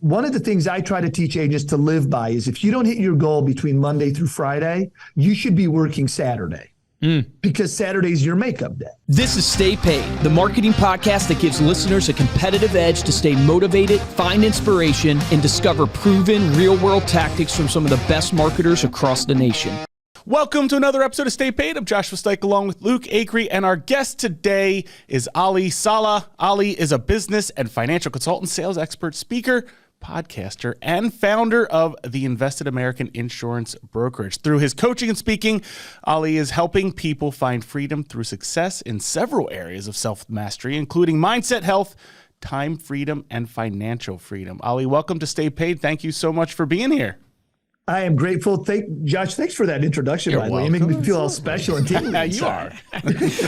one of the things I try to teach agents to live by is if you don't hit your goal between Monday through Friday, you should be working Saturday. Because Saturday is your makeup day. This is Stay Paid, the marketing podcast that gives listeners a competitive edge to stay motivated, find inspiration, and discover proven real-world tactics from some of the best marketers across the nation. Welcome to another episode of Stay Paid. I'm Joshua Stike along with Luke Acree, and our guest today is Allie Saleh. Allie is a business and financial consultant, sales expert, speaker, podcaster, and founder of the Invested American Insurance Brokerage. Through his coaching and speaking, Allie is helping people find freedom through success in several areas of self-mastery, including mindset, health, time freedom, and financial freedom. Allie, welcome to Stay Paid. Thank you so much for being here. I am grateful. Josh, thanks for that introduction, by the way. You're making me feel all special and tingly. You are.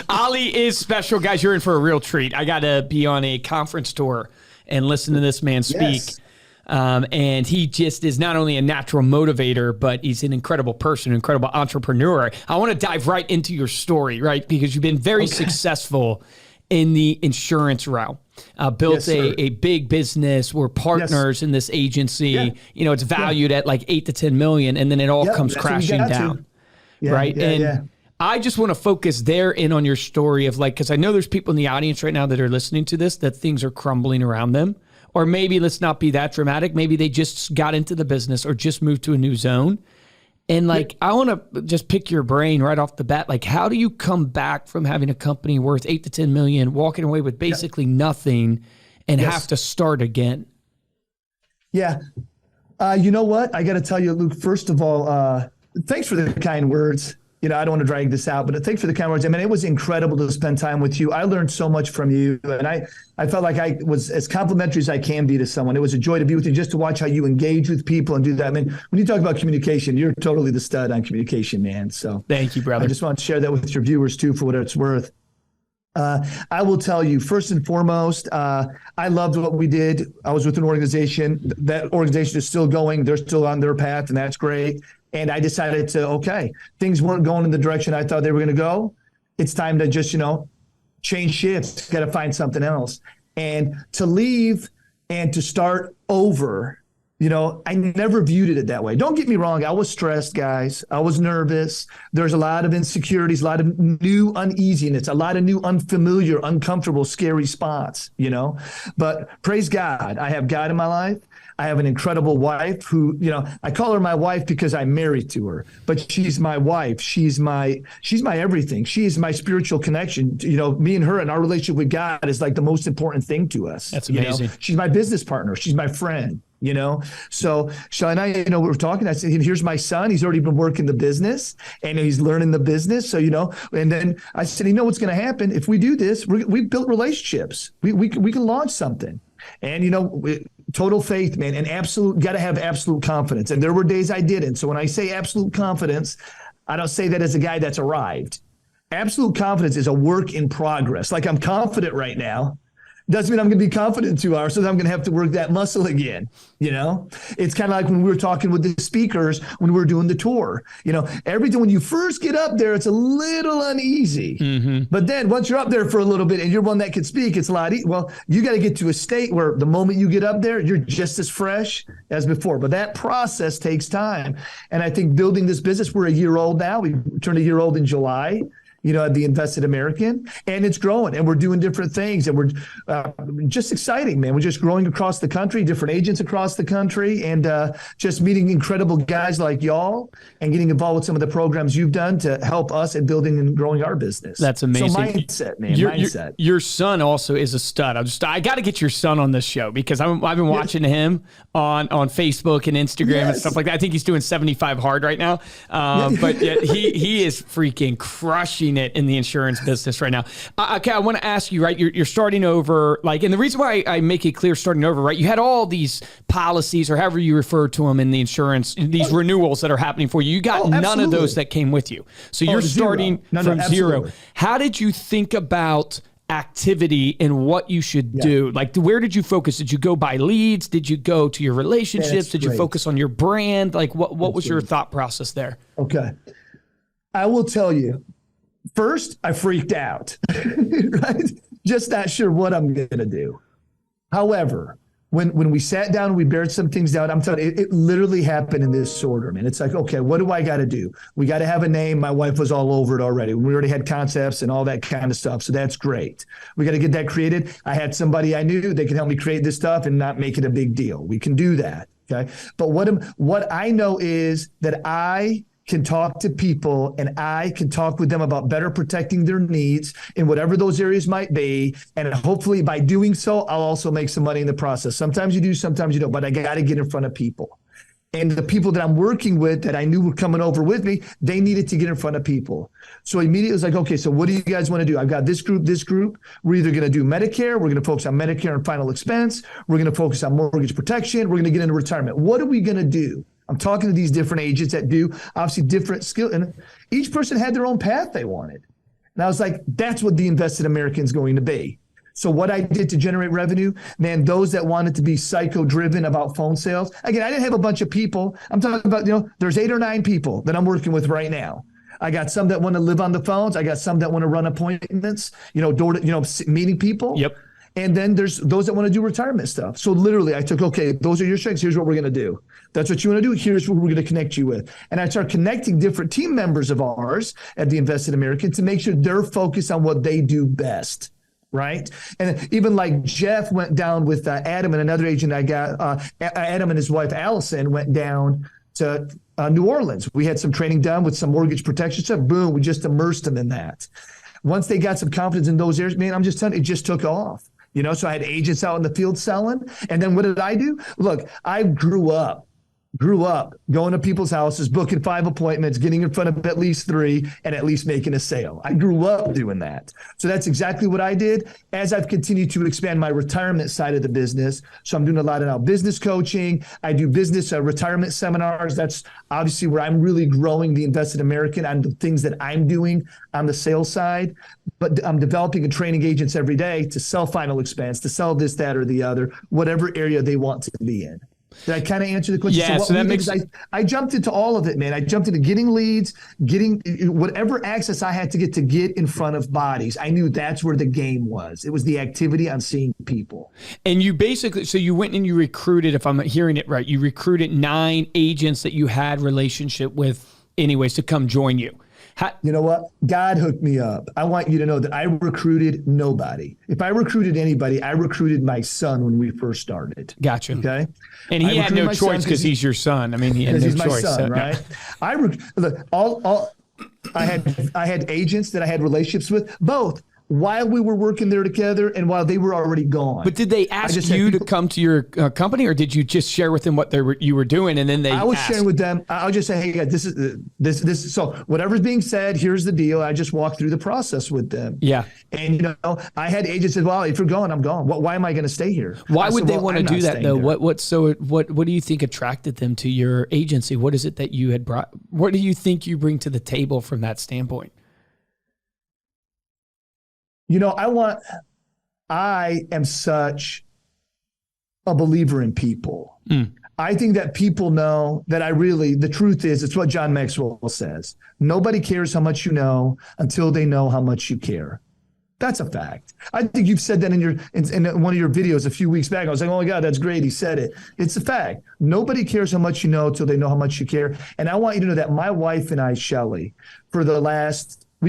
Allie is special. Guys, you're in for a real treat. I got to be on a conference tour and listen to this man speak. Yes. And he just is not only a natural motivator, but he's an incredible person, an incredible entrepreneur. I want to dive right into your story, right? Because you've been very successful in the insurance realm. Built a big business. We're partners in this agency. Yeah. You know, it's valued at like 8 to 10 million, and then it all comes crashing down. Right. I just want to focus there in on your story of like, because I know there's people in the audience right now that are listening to this, that things are crumbling around them. Or maybe let's not be that dramatic. Maybe they just got into the business or just moved to a new zone. And like, I want to just pick your brain right off the bat. Like, how do you come back from having a company worth 8 to 10 million, walking away with basically nothing and have to start again? Yeah. You know what? I got to tell you, Luke, first of all, thanks for the kind words. You know, I don't want to drag this out, but thanks for the kind words. I mean, it was incredible to spend time with you. I learned so much from you, and I felt like I was as complimentary as I can be to someone. It was a joy to be with you, just to watch how you engage with people and do that. I mean, when you talk about communication, you're totally the stud on communication, man. So thank you, brother. I just want to share that with your viewers too, for what it's worth. I will tell you, first and foremost, I loved what we did. I was with an organization. That organization is still going. They're still on their path, and that's great. And I decided to, things weren't going in the direction I thought they were going to go. It's time to just, change shifts. Got to find something else. And to leave and to start over, I never viewed it that way. Don't get me wrong. I was stressed, guys. I was nervous. There's a lot of insecurities, a lot of new uneasiness, a lot of new unfamiliar, uncomfortable, scary spots, But praise God, I have God in my life. I have an incredible wife who, I call her my wife because I'm married to her, but she's my wife. She's my everything. She is my spiritual connection. Me and her and our relationship with God is like the most important thing to us. That's amazing. She's my business partner. She's my friend. So Sean and I, we were talking, I said, here's my son. He's already been working the business and he's learning the business. So, and then I said, what's going to happen if we do this? We've built relationships. We can launch something. And, total faith, man, and got to have absolute confidence. And there were days I didn't. So when I say absolute confidence, I don't say that as a guy that's arrived. Absolute confidence is a work in progress. Like, I'm confident right now. Doesn't mean I'm going to be confident in 2 hours, so I'm going to have to work that muscle again. It's kind of like when we were talking with the speakers when we were doing the tour. Everything, when you first get up there, it's a little uneasy. Mm-hmm. But then once you're up there for a little bit and you're one that can speak, it's a lot easier. Well, you got to get to a state where the moment you get up there, you're just as fresh as before. But that process takes time. And I think building this business, we're a year old now. We turned a year old in July. At the Invested American, and it's growing, and we're doing different things, and we're just exciting, man. We're just growing across the country, different agents across the country, and just meeting incredible guys like y'all, and getting involved with some of the programs you've done to help us in building and growing our business. That's amazing. So mindset, man, mindset. Your son also is a stud. I got to get your son on this show because I've been watching him on Facebook and Instagram and stuff like that. I think he's doing 75 hard right now, but he is freaking crushing it in the insurance business right now. Okay, I want to ask you, right? You're starting over, and the reason why I make it clear starting over, right? You had all these policies, or however you refer to them in the insurance, these renewals that are happening for you. You got none of those that came with you, so you're starting from zero. How did you think about activity and what you should do? Like, where did you focus? Did you go by leads? Did you go to your relationships? Did you focus on your brand? Like, what was your thought process there? Okay, I will tell you. First, I freaked out, right? Just not sure what I'm going to do. However, when we sat down, we bared some things down. I'm telling you, it literally happened in this order, man. It's like, okay, what do I got to do? We got to have a name. My wife was all over it already. We already had concepts and all that kind of stuff. So that's great. We got to get that created. I had somebody I knew that could help me create this stuff and not make it a big deal. We can do that. Okay. But what I know is that I can talk to people and I can talk with them about better protecting their needs in whatever those areas might be. And hopefully by doing so, I'll also make some money in the process. Sometimes you do, sometimes you don't, but I got to get in front of people. And the people that I'm working with that I knew were coming over with me, they needed to get in front of people. So immediately it was like, okay, so what do you guys want to do? I've got this group. We're either going to do Medicare. We're going to focus on Medicare and final expense. We're going to focus on mortgage protection. We're going to get into retirement. What are we going to do? I'm talking to these different agents that do obviously different skills, and each person had their own path they wanted. And I was like, that's what the Invested American is going to be. So what I did to generate revenue, man, those that wanted to be psycho-driven about phone sales. Again, I didn't have a bunch of people. I'm talking about, there's 8 or 9 people that I'm working with right now. I got some that want to live on the phones. I got some that want to run appointments, meeting people. Yep. And then there's those that want to do retirement stuff. So literally I took, okay, those are your strengths. Here's what we're going to do. That's what you want to do. Here's what we're going to connect you with. And I start connecting different team members of ours at the Invested American to make sure they're focused on what they do best. Right. And even like Jeff went down with Adam and another agent I got, Adam and his wife, Allison, went down to New Orleans. We had some training done with some mortgage protection stuff. Boom. We just immersed them in that. Once they got some confidence in those areas, man, I'm just telling you, it just took off. So I had agents out in the field selling. And then what did I do? Look, I grew up going to people's houses, booking 5 appointments, getting in front of at least 3, and at least making a sale. I grew up doing that. So that's exactly what I did as I've continued to expand my retirement side of the business. So I'm doing a lot of now business coaching. I do business retirement seminars. That's obviously where I'm really growing the Invested American on the things that I'm doing on the sales side. But I'm developing and training agents every day to sell final expense, to sell this, that, or the other, whatever area they want to be in. Did I kind of answer the question? Yeah, so that makes sense. I jumped into all of it, man. I jumped into getting leads, getting whatever access I had to get in front of bodies. I knew that's where the game was. It was the activity on seeing people. And you basically, so you went and you recruited, if I'm hearing it right, you recruited 9 agents that you had relationship with anyways to come join you. You know what? God hooked me up. I want you to know that I recruited nobody. If I recruited anybody, I recruited my son when we first started. Gotcha. Okay. And he had no choice because he's your son. I mean, he had no he's my choice. son, right? No. I had agents that I had relationships with, both while we were working there together and while they were already gone. But did they ask you to come to your company, or did you just share with them what you were doing, and then they? I was sharing with them. I'll just say, hey, guys, this is this. So whatever's being said, here's the deal. I just walked through the process with them. Yeah. And I had agents that, well, if you're going, I'm gone. Why am I going to stay here? Why would they want to do that though? What do you think attracted them to your agency? What is it that you had brought? What do you think you bring to the table from that standpoint? I am such a believer in people. I think that people know that the truth is, it's what John Maxwell says. Nobody cares how much you know until they know how much you care. That's a fact. I think you've said that in one of your videos a few weeks back. I was like, oh my God, that's great. He said it. It's a fact. Nobody cares how much you know until they know how much you care. And I want you to know that my wife and I, Shelly, we've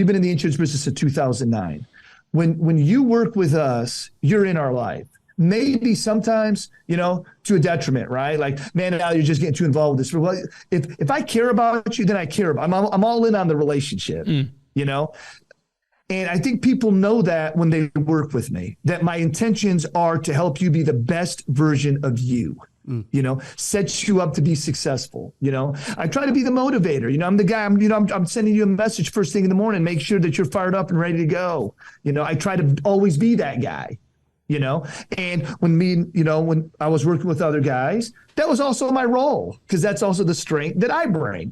been in the insurance business since 2009. When you work with us, you're in our life. Maybe sometimes, to a detriment, right? Like, man, now you're just getting too involved with this. Well, if I care about you, then I care about. I'm all in on the relationship, And I think people know that when they work with me, that my intentions are to help you be the best version of you. Sets you up to be successful. I try to be the motivator. I'm the guy, I'm sending you a message first thing in the morning, make sure that you're fired up and ready to go. I try to always be that guy, and when I was working with other guys, that was also my role, because that's also the strength that I bring.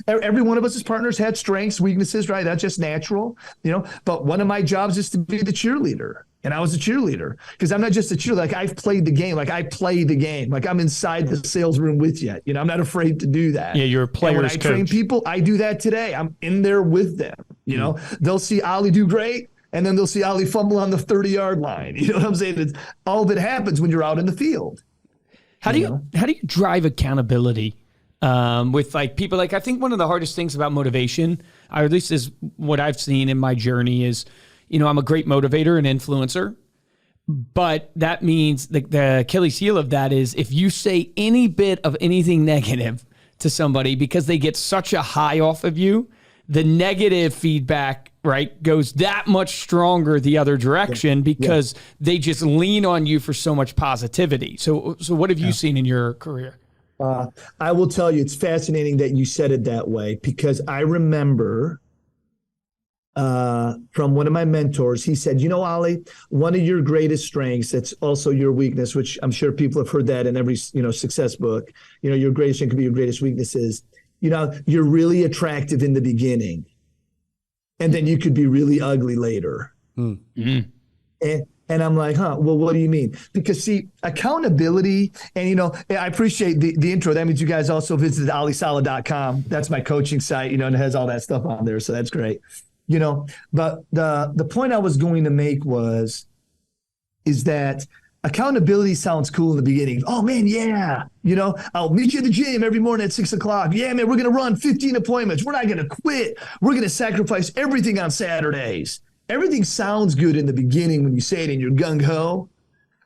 Every one of us as partners had strengths, weaknesses, right? That's just natural, but one of my jobs is to be the cheerleader. And I was a cheerleader, because I'm not just a cheerleader. Like, I've played the game. Like, I play the game. Like, I'm inside the sales room with you. I'm not afraid to do that. Yeah, you're a player's coach. When I train people, I do that today. I'm in there with them. They'll see Allie do great, and then they'll see Allie fumble on the 30-yard line. You know what I'm saying? All of it happens when you're out in the field. How do you drive accountability with like people? Like, I think one of the hardest things about motivation, or at least is what I've seen in my journey, is, I'm a great motivator and influencer, but that means the Achilles heel of that is if you say any bit of anything negative to somebody because they get such a high off of you, the negative feedback, right, goes that much stronger the other direction because they just lean on you for so much positivity. So what have you seen in your career? I will tell you, it's fascinating that you said it that way, because I remember from one of my mentors, he said, Allie, one of your greatest strengths, that's also your weakness, which I'm sure people have heard that in every, success book, your greatest strength could be your greatest weaknesses. You're really attractive in the beginning, and then you could be really ugly later. Mm-hmm. And I'm like, well, what do you mean? Because see, accountability, and I appreciate the intro. That means you guys also visited AllieSaleh.com. That's my coaching site, and it has all that stuff on there. So that's great. But the point I was going to make is that accountability sounds cool in the beginning. Oh man, yeah. I'll meet you at the gym every morning at 6:00. Yeah, man, we're going to run 15 appointments. We're not going to quit. We're going to sacrifice everything on Saturdays. Everything sounds good in the beginning when you say it in your gung-ho.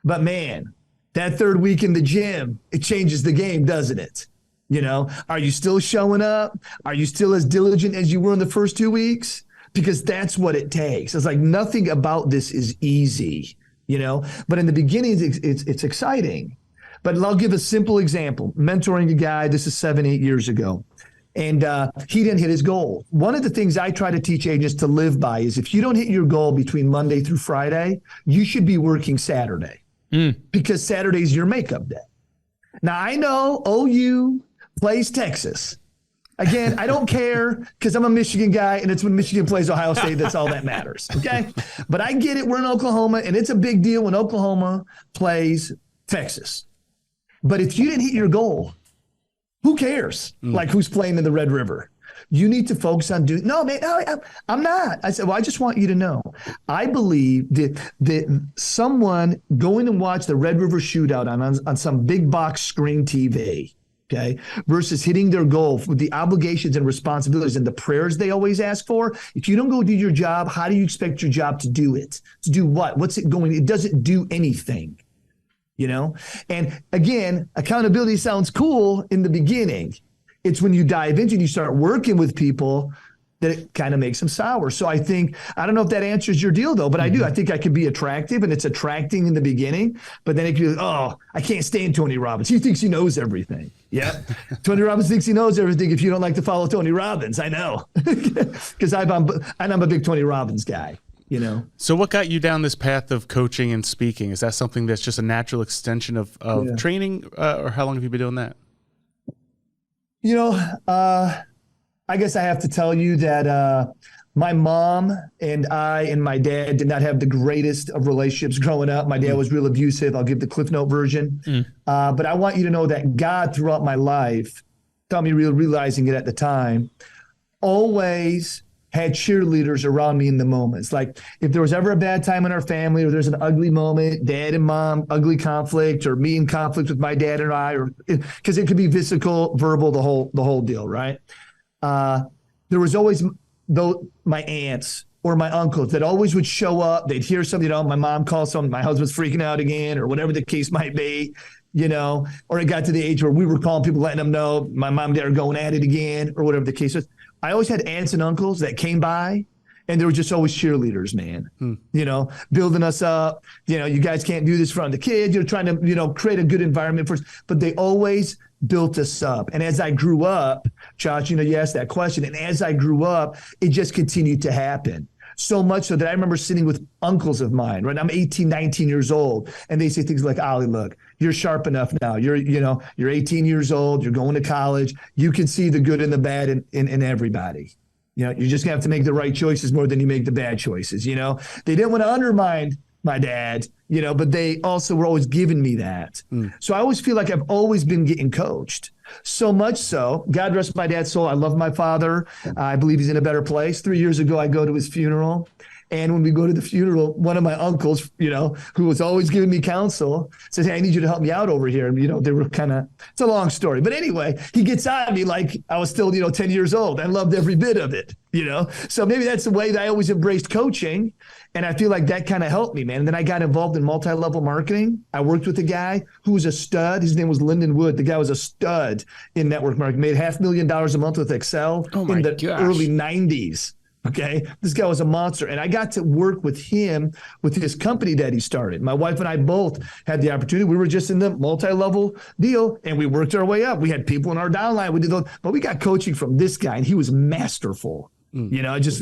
But man, that third week in the gym, it changes the game, doesn't it? Are you still showing up? Are you still as diligent as you were in the first 2 weeks? Because that's what it takes. It's like nothing about this is easy. But in the beginning, it's exciting. But I'll give a simple example. Mentoring a guy, this is 7-8 years ago, and he didn't hit his goal. One of the things I try to teach agents to live by is if you don't hit your goal between Monday through Friday, you should be working Saturday because Saturday is your makeup day. Now, I know OU plays Texas. Again, I don't care because I'm a Michigan guy, and it's when Michigan plays Ohio State that's all that matters, okay? But I get it. We're in Oklahoma, and it's a big deal when Oklahoma plays Texas. But if you didn't hit your goal, who cares? Like who's playing in the Red River? You need to focus on doing – no, man, I'm not. I said, well, I just want you to know. I believe that someone going and watch the Red River shootout on some big box screen TV – okay, versus hitting their goal with the obligations and responsibilities and the prayers they always ask for. If you don't go do your job, how do you expect your job to do it? To do what? What's it going? It doesn't do anything, And again, accountability sounds cool in the beginning. It's when you dive into and you start working with people that it kind of makes them sour. So I don't know if that answers your deal though, but I do. I think I can be attractive, and it's attracting in the beginning, but then it could be like, oh, I can't stand Tony Robbins. He thinks he knows everything. Yeah. Tony Robbins thinks he knows everything. If you don't like to follow Tony Robbins, I know, because I'm a big Tony Robbins guy, So what got you down this path of coaching and speaking? Is that something that's just a natural extension of training, or how long have you been doing that? I guess I have to tell you that my mom and I and my dad did not have the greatest of relationships growing up. My dad was real abusive. I'll give the Cliff Note version. But I want you to know that God throughout my life, without me realizing it at the time, always had cheerleaders around me in the moments. Like if there was ever a bad time in our family, or there's an ugly moment, dad and mom, ugly conflict, or me in conflict with my dad and I, or because it could be physical, verbal, the whole deal, right? There was always my aunts or my uncles that always would show up. They'd hear something, my mom calls something, my husband's freaking out again, or whatever the case might be, or it got to the age where we were calling people, letting them know my mom and dad are going at it again, or whatever the case was. I always had aunts and uncles that came by, and they were just always cheerleaders, man, building us up. You guys can't do this in front of the kids. You're trying to, create a good environment for us. But they always built us up. And as I grew up, Josh, you asked that question. And as I grew up, it just continued to happen. So much so that I remember sitting with uncles of mine, right? I'm 18, 19 years old. And they say things like, Ollie, look, you're sharp enough now. You're 18 years old. You're going to college. You can see the good and the bad in everybody. You're just gonna have to make the right choices more than you make the bad choices. They didn't want to undermine my dad, but they also were always giving me that. So I always feel like I've always been getting coached. So much so, God rest my dad's soul. I love my father. I believe he's in a better place. 3 years ago, I go to his funeral, And when we go to the funeral, one of my uncles, who was always giving me counsel, says, "Hey, I need you to help me out over here." And, they were it's a long story. But anyway, he gets on me like I was still, 10 years old. I loved every bit of it, So maybe that's the way that I always embraced coaching. And I feel like that kind of helped me, man. And then I got involved in multi-level marketing. I worked with a guy who was a stud. His name was Lyndon Wood. The guy was a stud in network marketing, made $500,000 a month with Excel in the early 90s. Okay. This guy was a monster. And I got to work with him with his company that he started. My wife and I both had the opportunity. We were just in the multi-level deal and we worked our way up. We had people in our downline. We did those, but we got coaching from this guy and he was masterful. I just,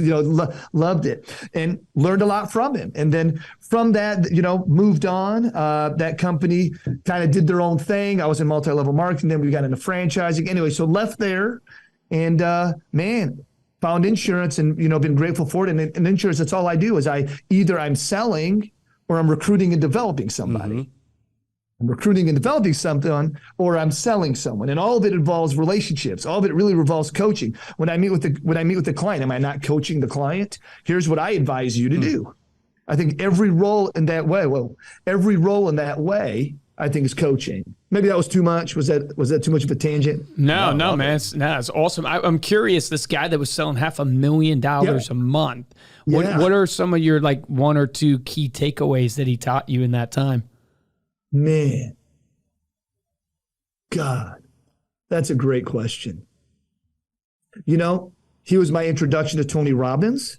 loved it and learned a lot from him. And then from that, moved on. That company kind of did their own thing. I was in multi-level marketing. Then we got into franchising. Anyway, so left there and, found insurance and, been grateful for it. And in insurance, that's all I do is I'm selling or I'm recruiting and developing somebody. Mm-hmm. I'm recruiting and developing something, or I'm selling someone, and all of it involves relationships. All of it really revolves coaching. When I meet with the client, am I not coaching the client? Here's what I advise you to do. I think every role in that way, I think is coaching. Maybe that was too much. Was that too much of a tangent? No, man. It's awesome. I'm curious. This guy that was selling $500,000 a month. What are some of your one or two key takeaways that he taught you in that time? Man, God, that's a great question. He was my introduction to Tony Robbins.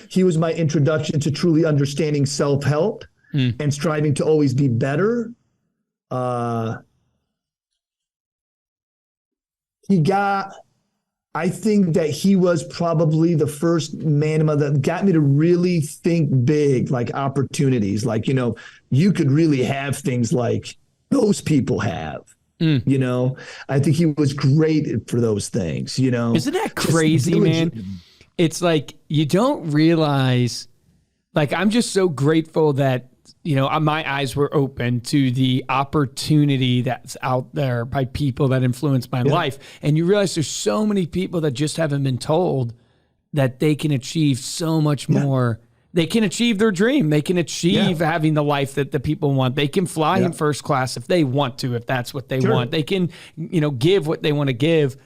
He was my introduction to truly understanding self-help and striving to always be better. I think that he was probably the first man that got me to really think big, like opportunities, you could really have things like those people have, I think he was great for those things, Isn't that crazy, man? It's like, you don't realize, I'm just so grateful that, my eyes were open to the opportunity that's out there by people that influence my life. And you realize there's so many people that just haven't been told that they can achieve so much more. They can achieve their dream. They can achieve having the life that the people want. They can fly in first class if they want to, if that's what they want. They can, give what they want to give.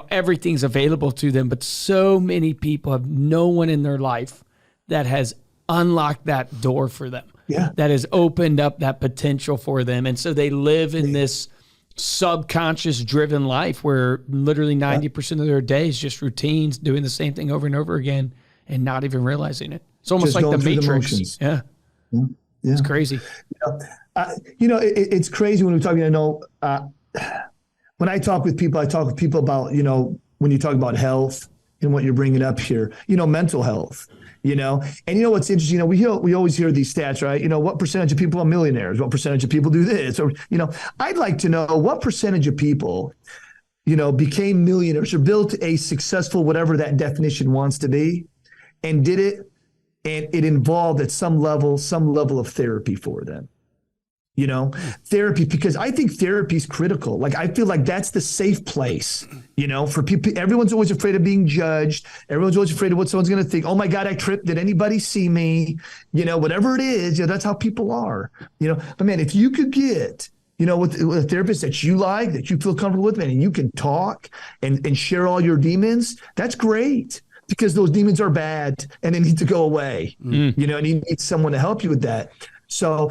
Everything's available to them. But so many people have no one in their life that has unlocked that door for them. That has opened up that potential for them. And so they live in this subconscious driven life where literally 90% of their day is just routines, doing the same thing over and over again and not even realizing it. It's almost just like the Matrix. It's crazy. It's crazy when we talk, when I talk with people about, when you talk about health and what you're bringing up here, mental health. And what's interesting, we always hear these stats, right? What percentage of people are millionaires? What percentage of people do this? Or, I'd like to know what percentage of people, became millionaires or built a successful, whatever that definition wants to be, and did it, and it involved at some level of therapy for them. Therapy, because I think therapy is critical. I feel like that's the safe place, for people. Everyone's always afraid of being judged. Everyone's always afraid of what someone's going to think. Oh my God, I tripped. Did anybody see me? Whatever it is, that's how people are, but man, if you could get, with a therapist that you like, that you feel comfortable with, man, and you can talk and share all your demons, that's great. Because those demons are bad and they need to go away, and you need someone to help you with that. So,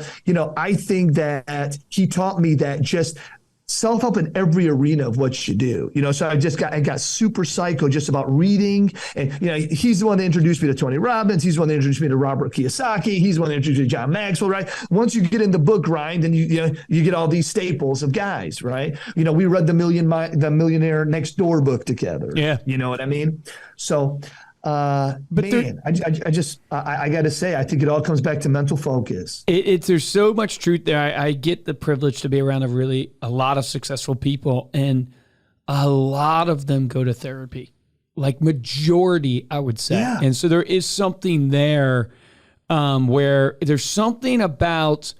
I think that he taught me that just self-help in every arena of what you do. So I got super psycho just about reading. And, he's the one that introduced me to Tony Robbins. He's the one that introduced me to Robert Kiyosaki. He's the one that introduced me to John Maxwell, right? Once you get in the book grind, and you get all these staples of guys, right? We read the Millionaire Next Door book together. Yeah. You know what I mean? So, but man, I got to say, I think it all comes back to mental focus. There's so much truth there. I get the privilege to be around a lot of successful people, and a lot of them go to therapy, majority, I would say. Yeah. And so there is something there where there's something about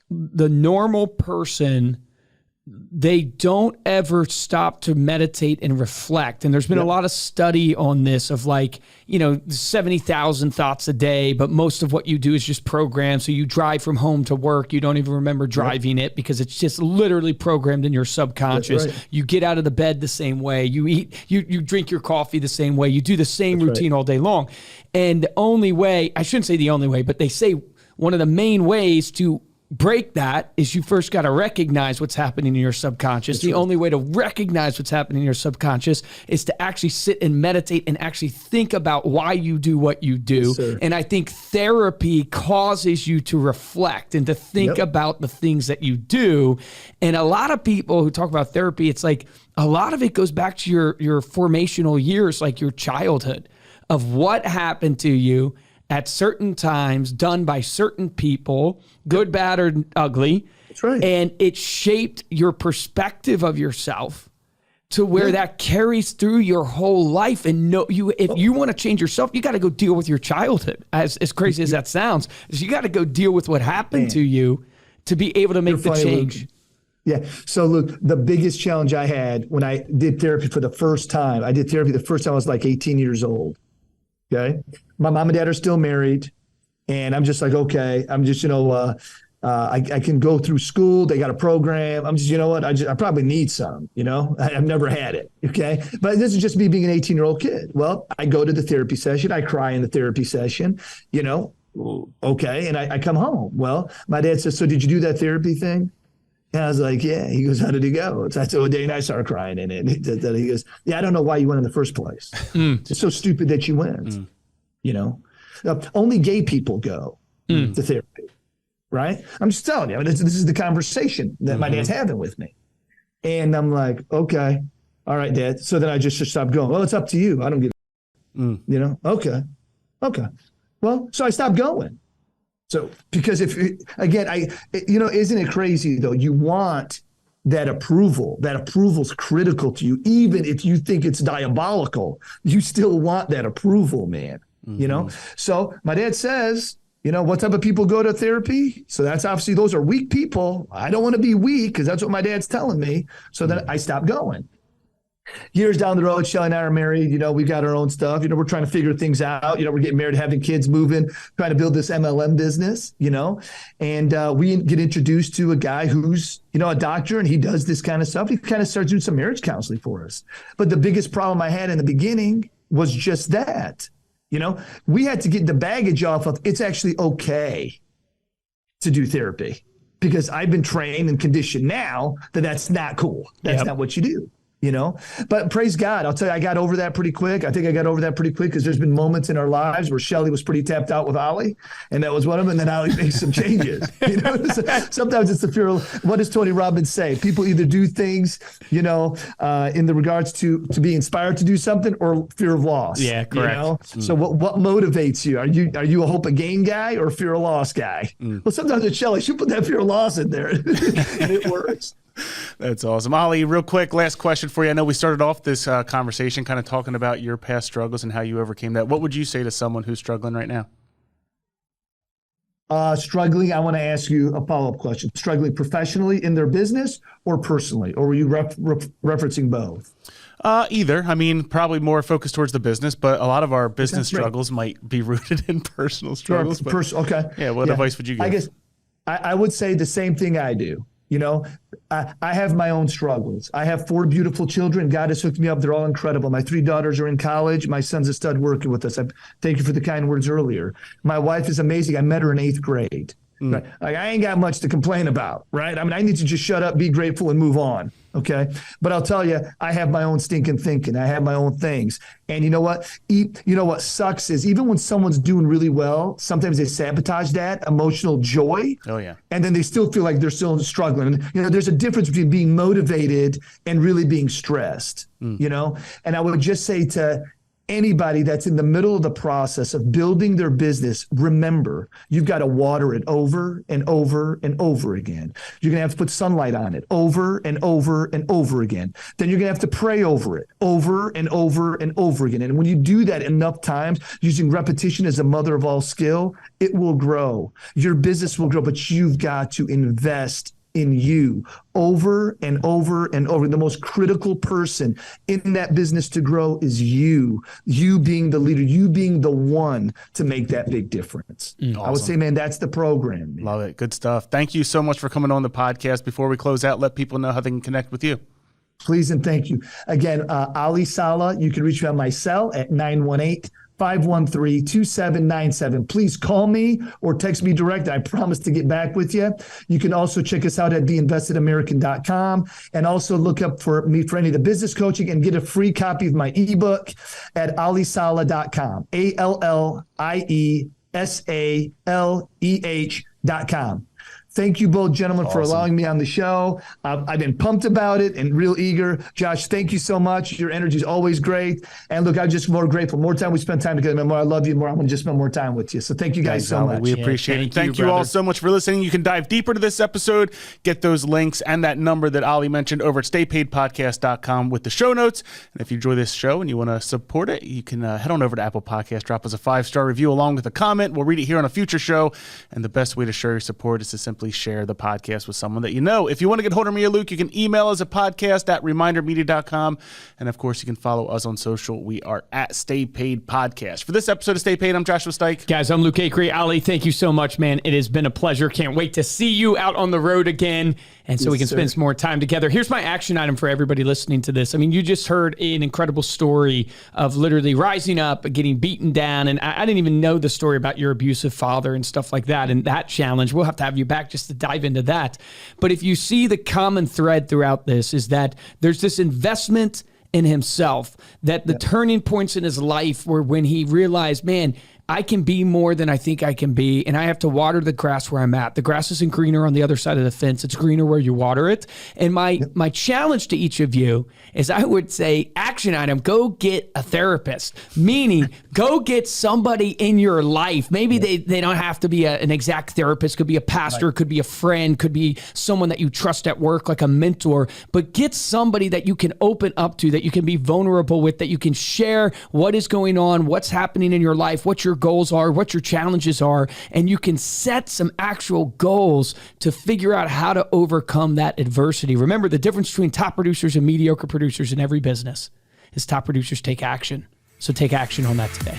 the normal person they don't ever stop to meditate and reflect. And there's been a lot of study on this of 70,000 thoughts a day, but most of what you do is just programmed. So you drive from home to work. You don't even remember driving it because it's just literally programmed in your subconscious. Right. You get out of the bed the same way. You eat, you drink your coffee the same way. You do the same routine all day long. And the only way, I shouldn't say the only way, but they say one of the main ways to break that is you first got to recognize what's happening in your subconscious. The only way to recognize what's happening in your subconscious is to actually sit and meditate and actually think about why you do what you do. Yes, and I think therapy causes you to reflect and to think about the things that you do. And a lot of people who talk about therapy, it's like a lot of it goes back to your formational years, like your childhood, of what happened to you at certain times, done by certain people, good, bad, or ugly. That's right. And it shaped your perspective of yourself to where that carries through your whole life. And if you want to change yourself, you got to go deal with your childhood. As crazy as that sounds, you got to go deal with what happened to you to be able to make the change. Yeah. So look, the biggest challenge I had when I did therapy for the first time, I was like 18 years old. Okay. My mom and dad are still married. And I'm just like, okay, I'm just, I can go through school. They got a program. I'm just, I probably need some, I've never had it. Okay. But this is just me being an 18-year-old kid. Well, I go to the therapy session. I cry in the therapy session, okay. And I come home. Well, my dad says, so did you do that therapy thing? And I was like, yeah. He goes, how did it go? So I said, well, Dane, I started crying in it. He goes, yeah, I don't know why you went in the first place. It's so stupid that you went, Only gay people go to therapy, right? I'm just telling you, this is the conversation that my dad's having with me. And I'm like, okay, all right, Dad. So then I just stopped going. Well, it's up to you. I don't give okay. Well, so I stopped going. So, because isn't it crazy though? You want that approval. That approval's critical to you. Even if you think it's diabolical, you still want that approval, man. So my dad says, what type of people go to therapy? So that's obviously, those are weak people. I don't want to be weak because that's what my dad's telling me. So then I stopped going. Years down the road, Shelly and I are married. We've got our own stuff. We're trying to figure things out. We're getting married, having kids, moving, trying to build this MLM business, and we get introduced to a guy who's, a doctor, and he does this kind of stuff. He kind of starts doing some marriage counseling for us. But the biggest problem I had in the beginning was just that, we had to get the baggage off of it's actually okay to do therapy because I've been trained and conditioned now that that's not cool. That's not what you do. But praise God, I'll tell you, I got over that pretty quick. I think I got over that pretty quick because there's been moments in our lives where Shelly was pretty tapped out with Allie, and that was one of them. And then Allie made some changes. Sometimes it's the fear of, what does Tony Robbins say? People either do things, in the regards to be inspired to do something or fear of loss. Yeah, correct. So what motivates you? Are you a hope of gain guy or a fear of loss guy? Well, sometimes with Shelly, she put that fear of loss in there, and it works. That's awesome. Allie, real quick, last question for you. I know we started off this conversation kind of talking about your past struggles and how you overcame that. What would you say to someone who's struggling right now? Struggling, I want to ask you a follow-up question. Struggling professionally in their business or personally? Or were you referencing both? Either. I mean, probably more focused towards the business, but a lot of our business struggles might be rooted in personal struggles. Okay. Yeah, what advice would you give? I guess I would say the same thing I do. I have my own struggles. I have 4 beautiful children. God has hooked me up. They're all incredible. My 3 daughters are in college. My son's a stud working with us. Thank you for the kind words earlier. My wife is amazing. I met her in 8th grade. Right? Like, I ain't got much to complain about, right? I mean, I need to just shut up, be grateful, and move on, okay? But I'll tell you, I have my own stinking thinking. I have my own things. And you know what? What sucks is even when someone's doing really well, sometimes they sabotage that emotional joy. Oh, yeah. And then they still feel like they're still struggling. And, there's a difference between being motivated and really being stressed, And I would just say to anybody that's in the middle of the process of building their business, remember, you've got to water it over and over and over again. You're going to have to put sunlight on it over and over and over again. Then you're going to have to pray over it over and over and over again. And when you do that enough times, using repetition as the mother of all skill, it will grow. Your business will grow, but you've got to invest in you over and over and over. The most critical person in that business to grow is you being the leader, you being the one to make that big difference. Awesome. I would say, man, that's the program. Man. Love it. Good stuff. Thank you so much for coming on the podcast. Before we close out, let people know how they can connect with you. Please and thank you. Again, Allie Saleh, you can reach me on my cell at 918-513-2797. Please call me or text me direct. I promise to get back with you. You can also check us out at theinvestedamerican.com and also look up for me for any of the business coaching and get a free copy of my ebook at alliesaleh.com. ALLIESALEH.com. Thank you both, gentlemen, for allowing me on the show. I've been pumped about it and real eager. Josh, thank you so much. Your energy is always great. And look, I'm just more grateful. More time we spend time together, the more I love you, more I want to just spend more time with you. So thank you guys so much. We appreciate it. Thank you all so much for listening. You can dive deeper to this episode, get those links and that number that Allie mentioned over at staypaidpodcast.com with the show notes. And if you enjoy this show and you want to support it, you can head on over to Apple Podcasts, drop us a 5-star review along with a comment. We'll read it here on a future show. And the best way to show your support is to simply share the podcast with someone that you know. If you want to get hold of me or Luke, you can email us at podcast@remindermedia.com. And of course, you can follow us on social. We are at Stay Paid Podcast. For this episode of Stay Paid, I'm Joshua Stike. Guys, I'm Luke Acree. Allie, thank you so much, man. It has been a pleasure. Can't wait to see you out on the road again. And so we can spend some more time together. Here's my action item for everybody listening to this. I mean, you just heard an incredible story of literally rising up, getting beaten down. And I didn't even know the story about your abusive father and stuff like that. And that challenge, we'll have to have you back just to dive into that. But if you see the common thread throughout this is that there's this investment in himself, that the turning points in his life were when he realized, man, I can be more than I think I can be, and I have to water the grass where I'm at. The grass isn't greener on the other side of the fence. It's greener where you water it. And my challenge to each of you is I would say, action item, go get a therapist, meaning go get somebody in your life. Maybe they don't have to be an exact therapist. Could be a pastor, could be a friend, could be someone that you trust at work, like a mentor. But get somebody that you can open up to, that you can be vulnerable with, that you can share what is going on, what's happening in your life, what your goals are, what your challenges are, and you can set some actual goals to figure out how to overcome that adversity. Remember, the difference between top producers and mediocre producers in every business is top producers take action. So take action on that today.